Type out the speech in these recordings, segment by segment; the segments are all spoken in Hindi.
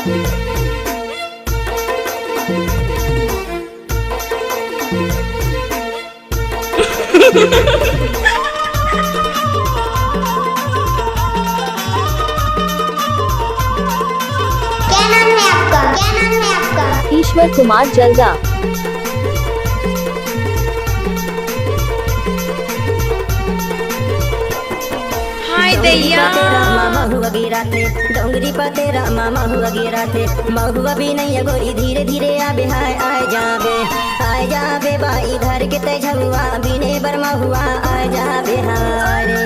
क्या नाम है आपका? क्या नाम है आपका? ईश्वर कुमार जल्दा। हाय दैया मामा हुआ गिरा थे डोंगरी पर तेरा मामा हुआ गिरा थे महुआ भी नहीं गोरी धीरे धीरे आबे हाय आए जाबे बाई धर के ते झुआ बिने बरमा हुआ आए जाबे हारे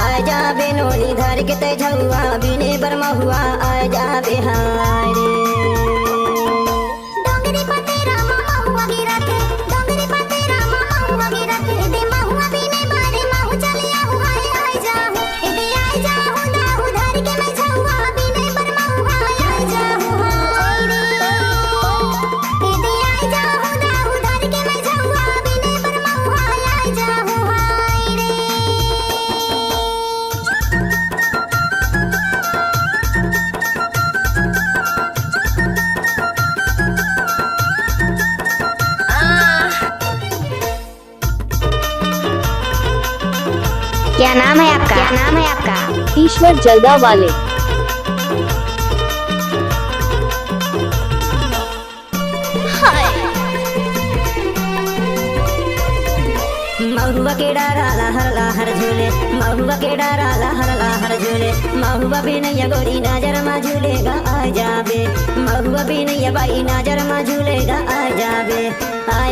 आए जाबे नोनी धर के ते झुआ बिने बरमा हुआ आए जाबे हारे डोंगरी पर तेरा मामा हुआ गिरा थे, डोंगरी पर तेरा मामा हुआ गिरा थे, दे महुआ पीने मारे महू चले आहू हाय आए जाहू, दे आए जाहू दाहू धर के मैं झुआ बिने बरमा हुआ आए जाहू हाय रे, दे आए जाहू दाहू धर के मैं झुआ बिने बरमा हुआ आए जाहू हाय रे। क्या नाम है आपका? क्या नाम है आपका? ईश्वर जल्दा वाले। महुआ के डारा लहर झूले महुआ के डारा लहर झूले महुआ भी नैया गोरी नजर में झूलेगा आ जाबे महुआ भी नैया बाई नजर में झूलेगा आ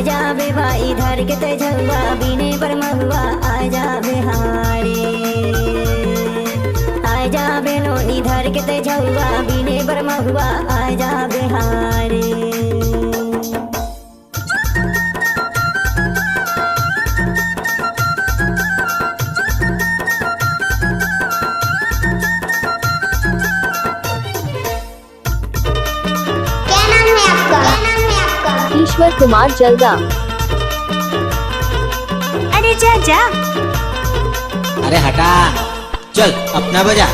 जाबे बाई धर के ते झुआ बिने पर महुआ आ जाबे हारे आ जाबे नोनी धर के ते झुआ बिने पर महुआ आ जाबे हारे क्या नाम है आपका? क्या नाम है आपका? ईश्वर कुमार जल्दा। अरे जा जा अरे हटा, चल अपना बजा।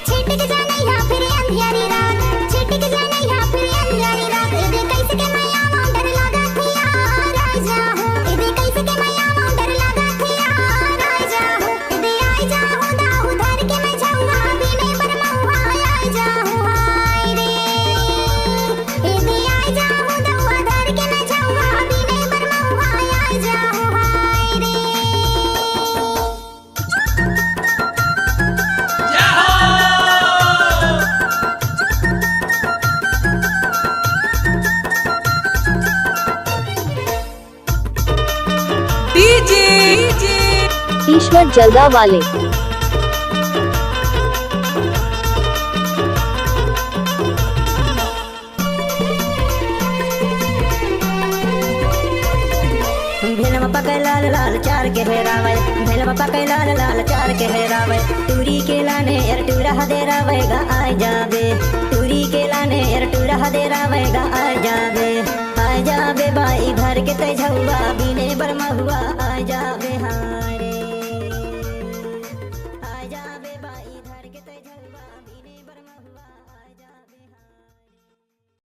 छिटक जाने या फिर अंधियारी रात, छिटक जाने या फिर अंधियारी रात, इधर कैसे के मैया मां डर लगा थी यार आ जाहू, इधर कैसे के मैया मां डर लगा थी यार आ जाहू, इधर आई जाहू दाहू धर के मैं झुआ बिने बरमा हुआ आ जाहू हाय रे, इधर आई जाहू दाहू धर के मैं झुआ बिने बरमा हुआ आ जाहू हाय रे। ईश्वर जल्दा वाले। भेलम पकै लाल लाल चार के हेरावे भेलम पकै लाल लाल चार के हेरावे टूरी के लाने यार टूरा दे रावेगा आ जाबे टूरी के लाने यार टूरा दे रावेगा आ जाबे बाई धर के ते झुआ बिने बरमा हुआ आ जाबे